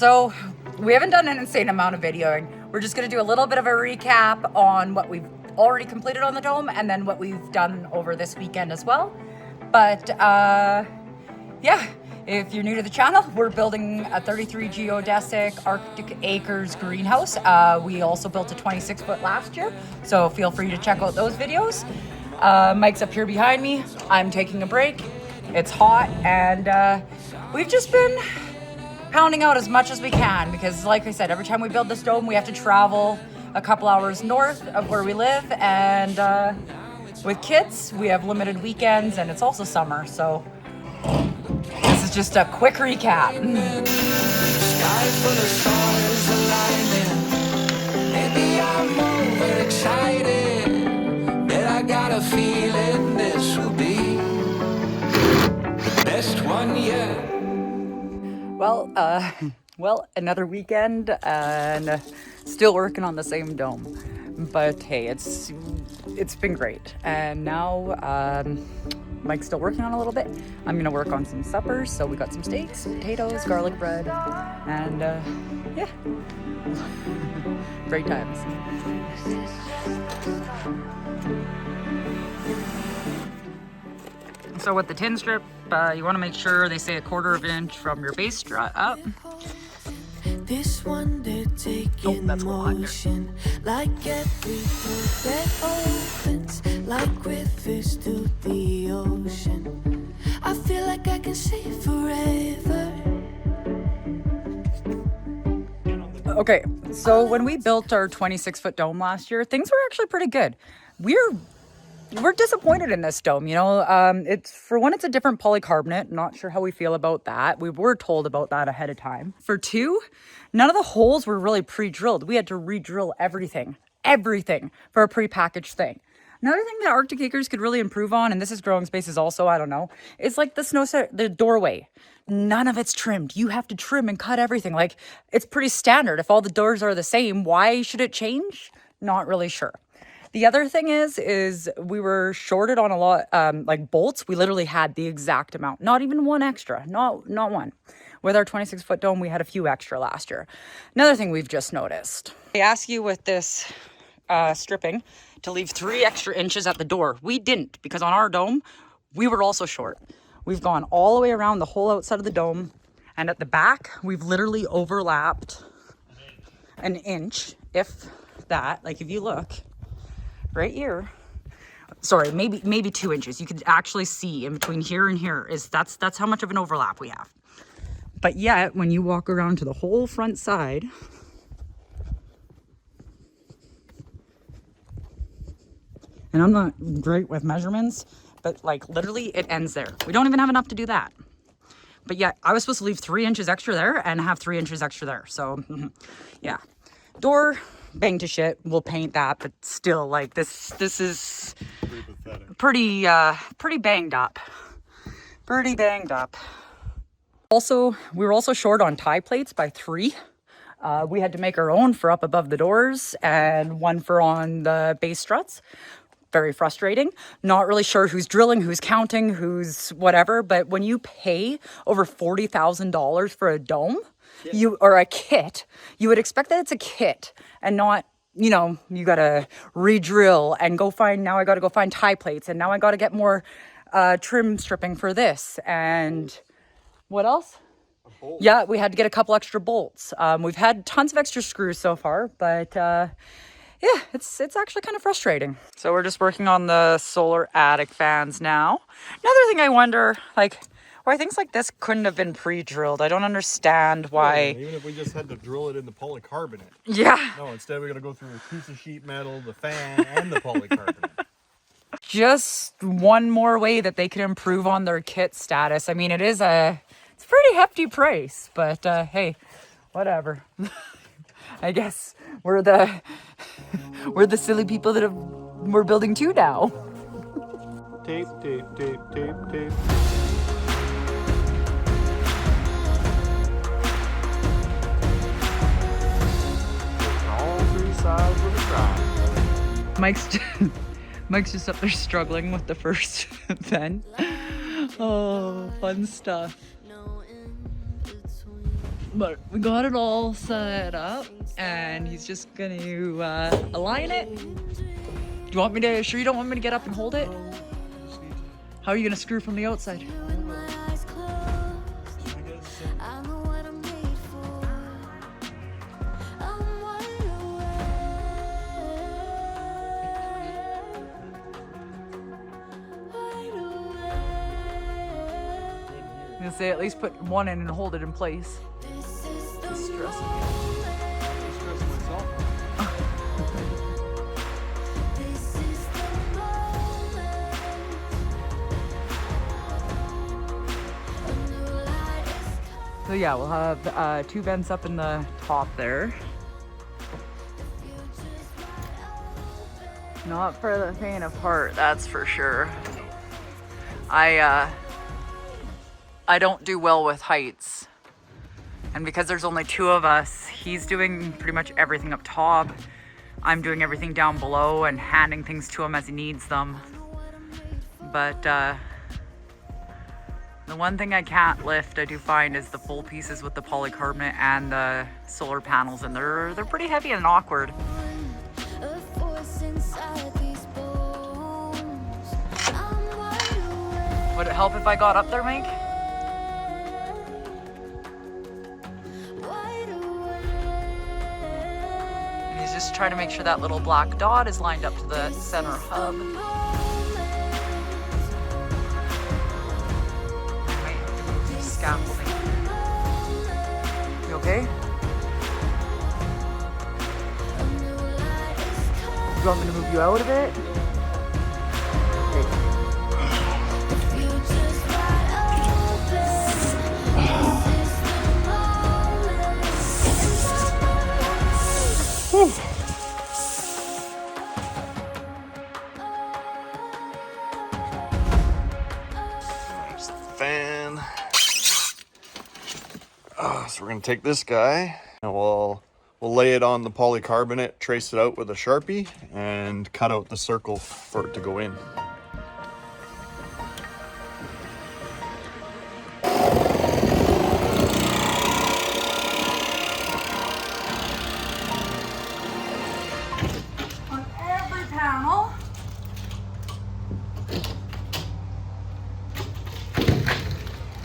So we haven't done an insane amount of videoing. We're just gonna do a little bit of a recap on what we've already completed on the dome and then what we've done over this weekend as well. But yeah, if you're new to the channel, we're building a 33 Geodesic Arctic Acres greenhouse. We also built a 26-foot last year, so feel free to check out those videos. Mike's up here behind me. I'm taking a break. It's hot, and we've just been pounding out as much as we can because, like I said, every time we build this dome, we have to travel a couple hours north of where we live, and with kids, we have limited weekends, and it's also summer, so this is just a quick recap. Sky full of stars aligning. Maybe I'm overexcited, but I got a feeling this will be the best one yet. Well, another weekend and still working on the same dome. But hey, it's been great. And now Mike's still working on a little bit. I'm gonna work on some suppers. So we got some steaks, potatoes, garlic bread, and yeah, great times. So with the tin strip, you want to make sure they say 1/4 inch from your base strut up. This one did take in motion, like every door that opens, like rivers to the ocean. I feel like I can see forever. Okay, so when we built our 26-foot dome last year, things were actually pretty good. We're disappointed in this dome, you know. It's, for one, it's a different polycarbonate. Not sure how we feel about that. We were told about that ahead of time. For two, none of the holes were really pre-drilled. We had to re-drill everything for a pre-packaged thing. Another thing that Arctic Acres could really improve on, and this is growing spaces also, I don't know, is like the doorway. None of it's trimmed. You have to trim and cut everything. Like, it's pretty standard. If all the doors are the same, why should it change? Not really sure. The other thing is we were shorted on a lot, like bolts. We literally had the exact amount, not even one extra, not one. With our 26-foot dome, we had a few extra last year. Another thing we've just noticed. They ask you with this stripping to leave 3 extra inches at the door. We didn't, because on our dome, we were also short. We've gone all the way around the whole outside of the dome, and at the back, we've literally overlapped an inch, if that. Like, if you look right here, sorry, maybe 2 inches. You could actually see in between here and here that's how much of an overlap we have. But yet, when you walk around to the whole front side, and I'm not great with measurements, but like literally it ends there. We don't even have enough to do that. But yeah, I was supposed to leave 3 inches extra there and have 3 inches extra there. So yeah, door bang to shit. We'll paint that, but still, like, this is pretty banged up. Pretty banged up. Also, we were also short on tie plates by 3. We had to make our own for up above the doors and one for on the base struts. Very frustrating. Not really sure who's drilling, who's counting, who's whatever. But when you pay over $40,000 for a dome, or a kit, you would expect that it's a kit and not, you know, you gotta re-drill and now I gotta go find tie plates, and now I gotta get more trim stripping for this, and what else? Yeah, we had to get a couple extra bolts. We've had tons of extra screws so far, but yeah, it's actually kind of frustrating. So we're just working on the solar attic fans now. Another thing I wonder, like, why things like this couldn't have been pre-drilled. I don't understand why. Yeah, even if we just had to drill it in the polycarbonate. Yeah. No, instead we got to go through a piece of sheet metal, the fan, and the polycarbonate. Just one more way that they could improve on their kit status. I mean, it's a pretty hefty price, but hey, whatever. I guess we're the silly people that we're building 2 now. Tape, tape, tape, tape, tape. Sides of the ground. Mike's just up there struggling with the first vent. Oh, fun stuff. But we got it all set up and he's just gonna align it. Do you want me to, sure you don't want me to get up and hold it? How are you gonna screw from the outside? I'm gonna say at least put one in and hold it in place. It's stressing me. I'm stressing myself. So yeah, we'll have 2 vents up in the top there. Not for the faint of heart, that's for sure. I don't do well with heights. And because there's only 2 of us, he's doing pretty much everything up top. I'm doing everything down below and handing things to him as he needs them. But the one thing I can't lift, I do find, is the full pieces with the polycarbonate and the solar panels, and they're pretty heavy and awkward. Would it help if I got up there, Mike? And he's just trying to make sure that little black dot is lined up to the center hub. Scaffolding. You okay? You want me to move you out of it? There's the fan. So we're gonna take this guy and we'll lay it on the polycarbonate, trace it out with a Sharpie, and cut out the circle for it to go in. On every panel,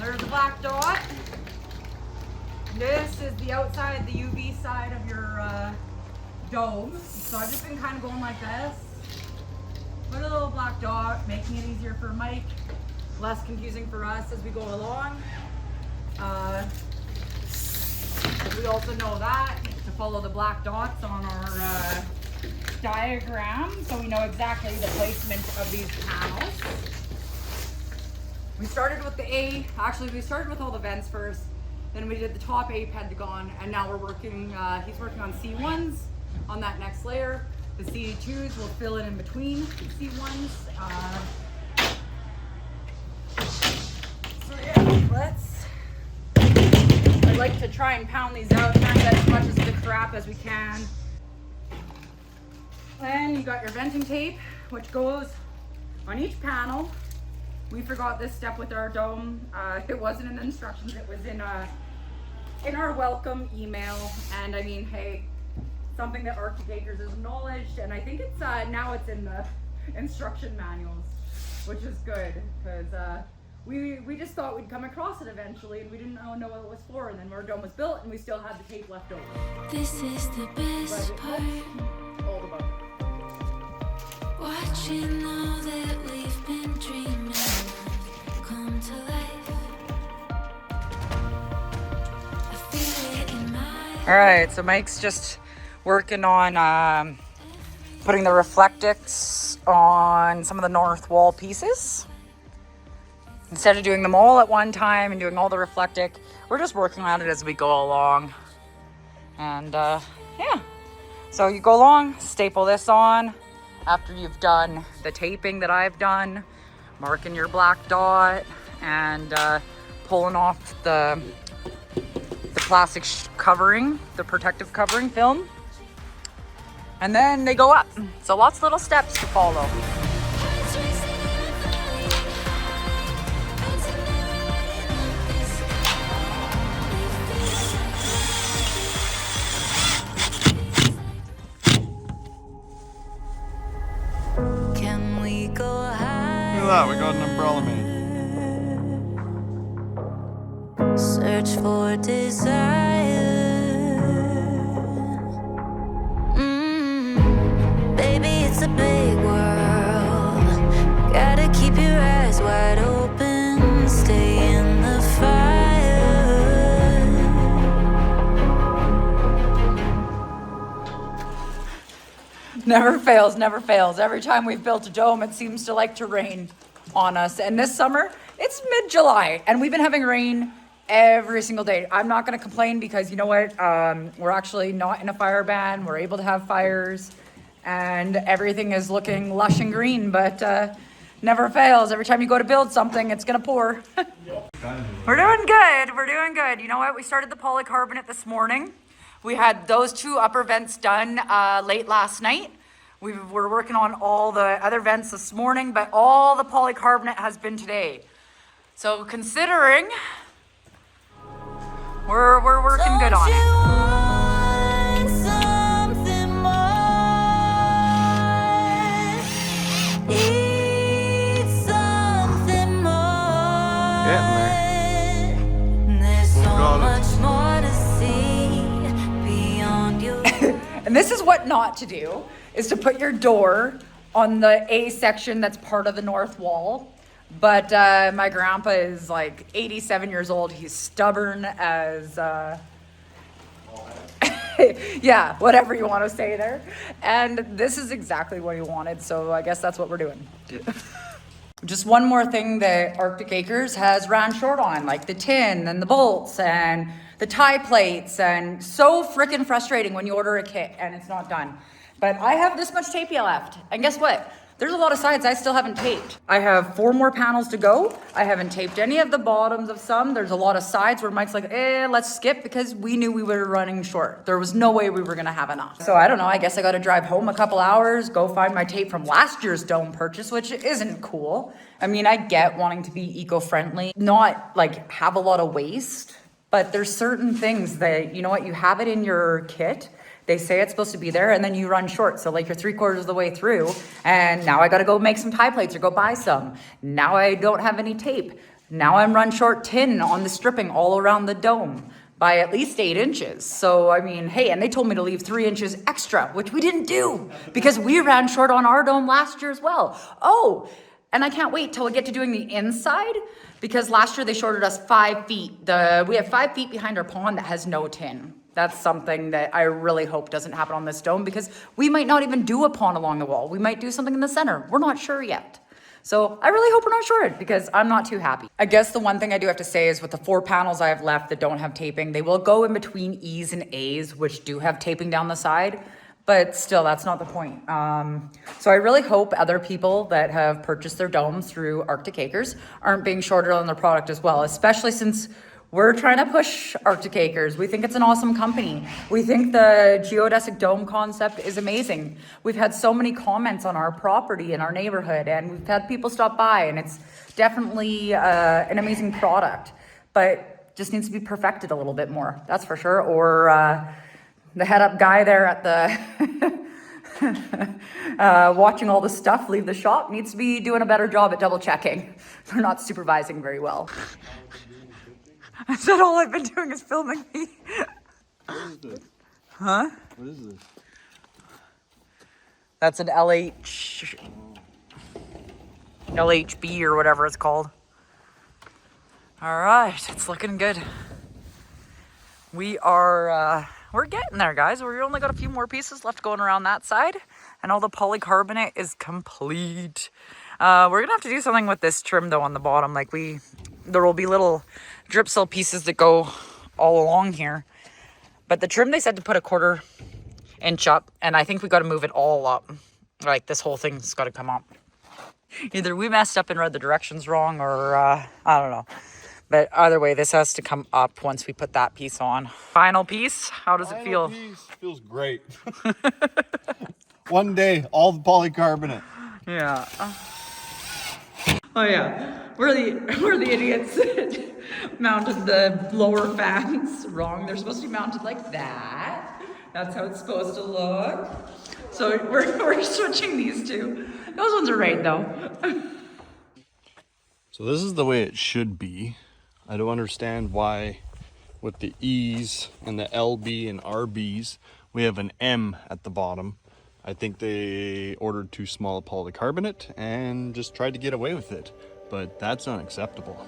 there's a black dot. This is the outside, the UV side of your dome. So I've just been kind of going like this. Put a little black dot, making it easier for Mike, less confusing for us as we go along. We also know that to follow the black dots on our diagram, so we know exactly the placement of these panels. We started with the actually we started with all the vents first. Then we did the top A pentagon, and now we're working, he's working on C1s on that next layer. The C2s will fill in between C1s. So yeah, I'd like to try and pound these out, try and get as much of the crap as we can. And you got your venting tape, which goes on each panel. We forgot this step with our dome. It wasn't in the instructions, it was in our welcome email. And I mean, hey, something that Architectures has acknowledged, and I think it's now it's in the instruction manuals, which is good, because we just thought we'd come across it eventually, and we didn't know what it was for, and then our dome was built, and we still had the tape left over. This is the best part. All the bugs. Watching all that we've been dreaming of come to life. I feel it in my All right, so Mike's just working on putting the Reflectix on some of the north wall pieces. Instead of doing them all at one time and doing all the Reflectix, we're just working on it as we go along. And yeah, so you go along, staple this on. After you've done the taping that I've done, marking your black dot, and pulling off the plastic covering, the protective covering film. And then they go up. So lots of little steps to follow. for desire. Baby, it's a big world. Gotta keep your eyes wide open. Stay in the fire. Never fails, never fails. Every time we've built a dome, it seems to like to rain on us. And this summer, it's mid-July, and we've been having rain every single day. I'm not gonna complain because you know what? We're actually not in a fire ban. We're able to have fires, and everything is looking lush and green, but never fails. Every time you go to build something, it's gonna pour. We're doing good, we're doing good. You know what? We started the polycarbonate this morning. We had those 2 upper vents done late last night. We're working on all the other vents this morning, but all the polycarbonate has been today. So considering, we're working good on it. Getting there. There's so Got it. much more to see beyond your And this is what not to do, is to put your door on the A section that's part of the north wall. But my grandpa is like 87 years old. He's stubborn as, yeah, whatever you want to say there. And this is exactly what he wanted. So I guess that's what we're doing. Just one more thing that Arctic Acres has ran short on, like the tin and the bolts and the tie plates, and so freaking frustrating when you order a kit and it's not done. But I have this much tape left, and guess what? There's a lot of sides I still haven't taped. I have 4 more panels to go. I haven't taped any of the bottoms of some. There's a lot of sides where Mike's like, let's skip, because we knew we were running short. There was no way we were gonna have enough. So I don't know, I guess I gotta drive home a couple hours, go find my tape from last year's dome purchase, which isn't cool. I mean, I get wanting to be eco-friendly, not like have a lot of waste, but there's certain things that, you know what, you have it in your kit, they say it's supposed to be there, and then you run short. So like you're 3/4 of the way through, and now I gotta go make some tie plates or go buy some. Now I don't have any tape. Now I'm run short tin on the stripping all around the dome by at least 8 inches. So I mean, hey, and they told me to leave 3 inches extra, which we didn't do because we ran short on our dome last year as well. Oh, and I can't wait till we get to doing the inside, because last year they shorted us 5 feet. We have 5 feet behind our pond that has no tin. That's something that I really hope doesn't happen on this dome, because we might not even do a pond along the wall. We might do something in the center. We're not sure yet. So I really hope we're not shorted, because I'm not too happy. I guess the one thing I do have to say is with the 4 panels I have left that don't have taping, they will go in between E's and A's, which do have taping down the side. But still, that's not the point. So I really hope other people that have purchased their domes through Arctic Acres aren't being shorted on their product as well, especially since we're trying to push Arctic Acres. We think it's an awesome company. We think the Geodesic dome concept is amazing. We've had so many comments on our property in our neighborhood, and we've had people stop by, and it's definitely an amazing product, but just needs to be perfected a little bit more, that's for sure. Or the head up guy there at the watching all the stuff leave the shop needs to be doing a better job at double checking. They're not supervising very well. I said all I've been doing is filming me. What is this? Huh? What is this? That's an LHB or whatever it's called. All right, it's looking good. We are, we're getting there, guys. We only got a few more pieces left going around that side, and all the polycarbonate is complete. We're gonna have to do something with this trim though on the bottom. Like there will be little drip cell pieces that go all along here. But the trim, they said to put a 1/4 inch up, and I think we got to move it all up. Like this whole thing's got to come up. Either we messed up and read the directions wrong, or I don't know. But either way, this has to come up once we put that piece on. Final piece, how does it feel? Piece feels great. One day, all the polycarbonate. Yeah. Oh yeah, we're the idiots that mounted the lower fans wrong. They're supposed to be mounted like that. That's how it's supposed to look. So we're switching these two. Those ones are right though. So this is the way it should be. I don't understand why with the E's and the LB and RBs. We have an M at the bottom. I think they ordered too small a polycarbonate and just tried to get away with it, but that's unacceptable.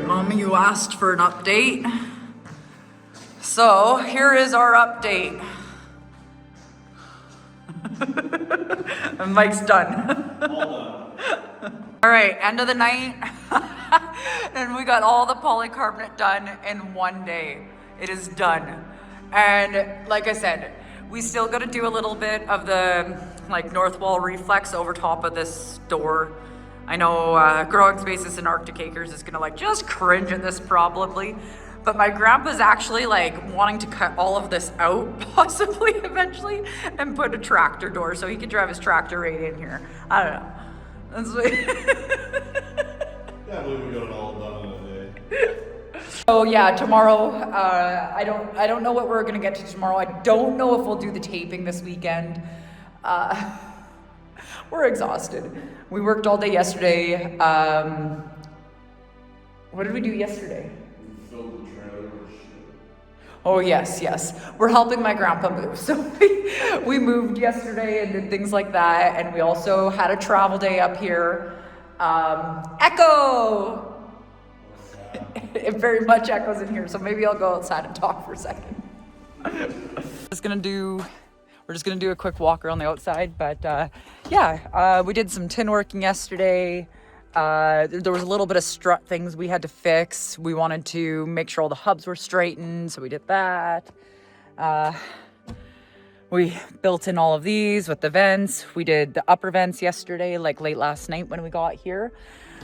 Mommy, you asked for an update. So here is our update. And Mike's done. All right, end of the night. And we got all the polycarbonate done in one day. It is done. And like I said, we still got to do a little bit of the like north wall reflex over top of this door. I know Growing Spaces and Arctic Acres is gonna like just cringe at this probably, but my grandpa's actually like wanting to cut all of this out possibly eventually and put a tractor door so he could drive his tractor right in here. I don't know. That's what Yeah, I believe we got it all done in a day. Oh yeah, tomorrow, I don't know what we're gonna get to tomorrow. I don't know if we'll do the taping this weekend. We're exhausted. We worked all day yesterday. What did we do yesterday? We filled the trailer with shit. Oh yes. We're helping my grandpa move. So we moved yesterday and did things like that. And we also had a travel day up here. Echo! It very much echoes in here, so maybe I'll go outside and talk for a second. We're just gonna do a quick walk around the outside, but we did some tin working yesterday. There was a little bit of strut things we had to fix. We wanted to make sure all the hubs were straightened, so we did that. We built in all of these with the vents. We did the upper vents yesterday, like late last night when we got here.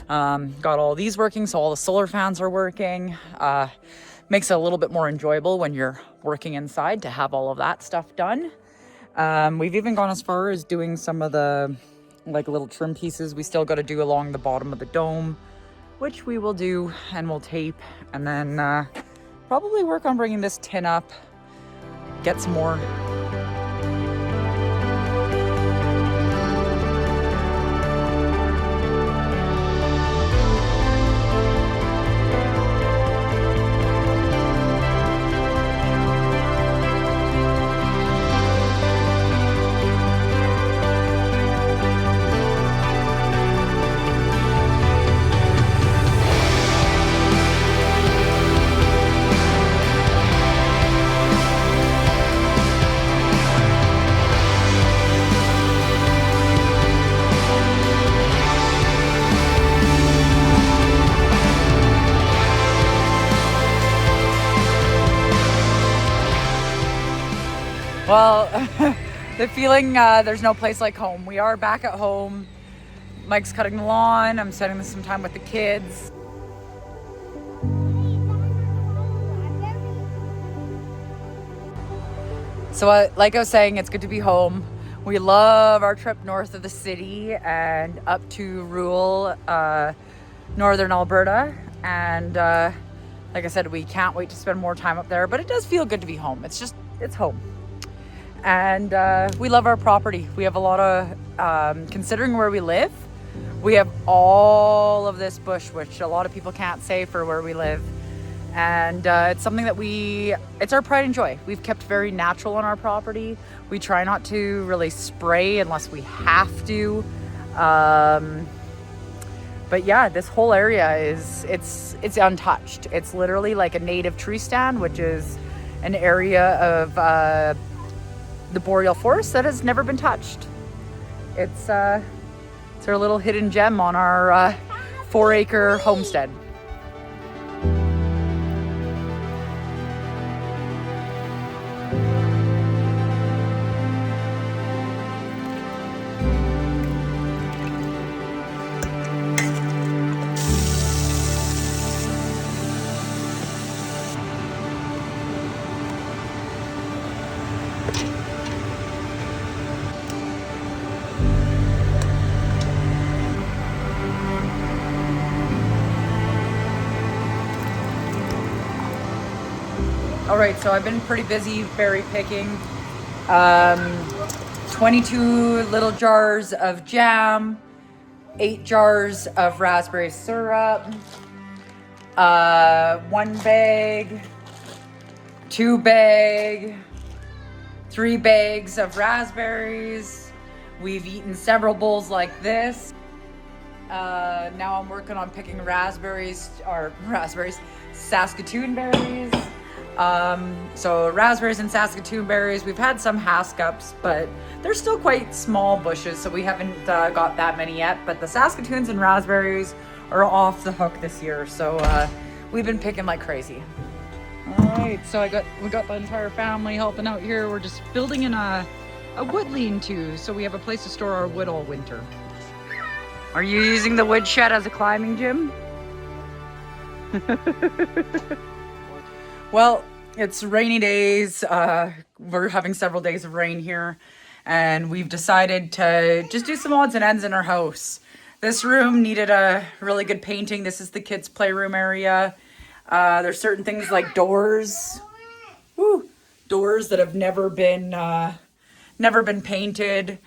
Got all these working, so all the solar fans are working. Makes it a little bit more enjoyable when you're working inside to have all of that stuff done. We've even gone as far as doing some of the like little trim pieces we still got to do along the bottom of the dome, which we will do and we'll tape, and then probably work on bringing this tin up, get some more. Well, the feeling there's no place like home. We are back at home. Mike's cutting the lawn. I'm spending some time with the kids. So like I was saying, it's good to be home. We love our trip north of the city and up to rural northern Alberta. And like I said, we can't wait to spend more time up there, but it does feel good to be home. It's home. And we love our property. We have a lot of, considering where we live, we have all of this bush, which a lot of people can't say for where we live. And it's something that it's our pride and joy. We've kept very natural on our property. We try not to really spray unless we have to. But yeah, this whole area it's untouched. It's literally like a native tree stand, which is an area of the boreal forest that has never been touched. It's our little hidden gem on our 4-acre homestead. All right, so I've been pretty busy berry picking. 22 little jars of jam, 8 jars of raspberry syrup, 1 bag, 2 bag, 3 bags of raspberries. We've eaten several bowls like this. Now I'm working on picking Saskatoon berries. So raspberries and Saskatoon berries. We've had some Haskups, but they're still quite small bushes, so we haven't got that many yet. But the Saskatoons and raspberries are off the hook this year, so we've been picking like crazy. All right, so we got the entire family helping out here. We're just building in a wood lean-to, so we have a place to store our wood all winter. Are you using the wood shed as a climbing gym? Well, it's rainy days. We're having several days of rain here, and we've decided to just do some odds and ends in our house. This room needed a really good painting. This is the kids' playroom area. There's certain things like doors, doors that have never been painted.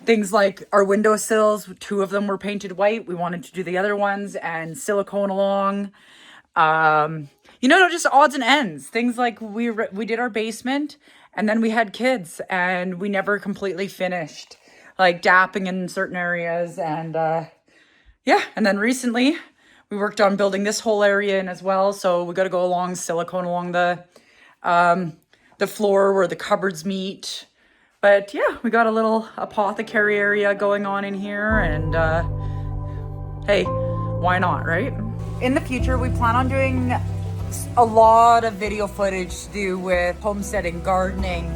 Things like our windowsills, 2 of them were painted white. We wanted to do the other ones and silicone along. Just odds and ends. Things like we did our basement, and then we had kids, and we never completely finished, like dapping in certain areas. And and then recently we worked on building this whole area in as well. So we got to go along silicone along the floor where the cupboards meet. But yeah, we got a little apothecary area going on in here, and hey, why not, right? In the future, we plan on doing a lot of video footage to do with homesteading, gardening,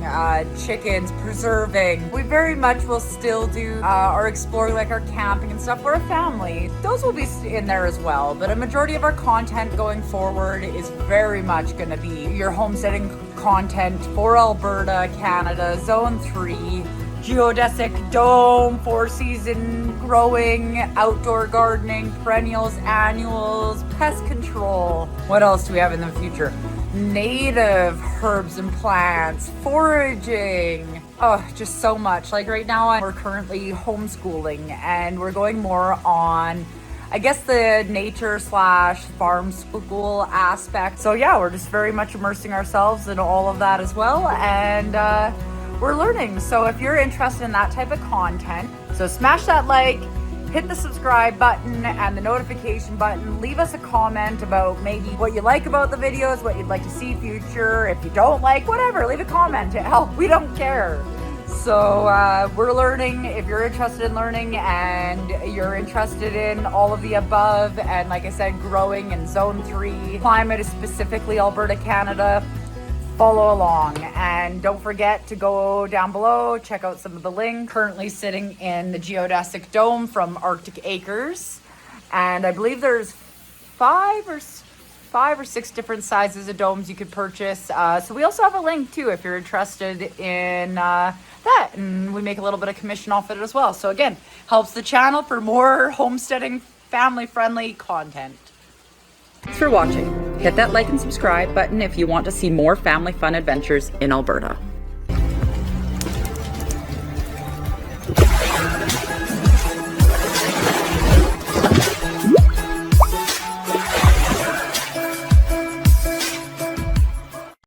chickens, preserving. We very much will still do our exploring, like our camping and stuff. We're a family. Those will be in there as well. But a majority of our content going forward is very much going to be your homesteading content for Alberta, Canada, Zone 3, Geodesic, Dome, 4-season growing, outdoor gardening, perennials, annuals, pest control. What else do we have in the future? Native herbs and plants, foraging. Oh, just so much. Like right now, we're currently homeschooling, and we're going more on, I guess, the nature/farm school aspect. So yeah, we're just very much immersing ourselves in all of that as well, and we're learning. So if you're interested in that type of content, so smash that like, hit the subscribe button and the notification button. Leave us a comment about maybe what you like about the videos, what you'd like to see future. If you don't like, whatever, leave a comment. Hell, we don't care. So we're learning. If you're interested in learning and you're interested in all of the above, and like I said, growing in Zone 3, climate is specifically Alberta, Canada, follow along. And don't forget to go down below, check out some of the links. Currently sitting in the Geodesic Dome from Arctic Acres, and I believe there's 5 or 6 different sizes of domes you could purchase. So we also have a link too if you're interested in that, and we make a little bit of commission off it as well. So again, helps the channel for more homesteading, family-friendly content. Thanks for watching. Hit that like and subscribe button if you want to see more family fun adventures in Alberta.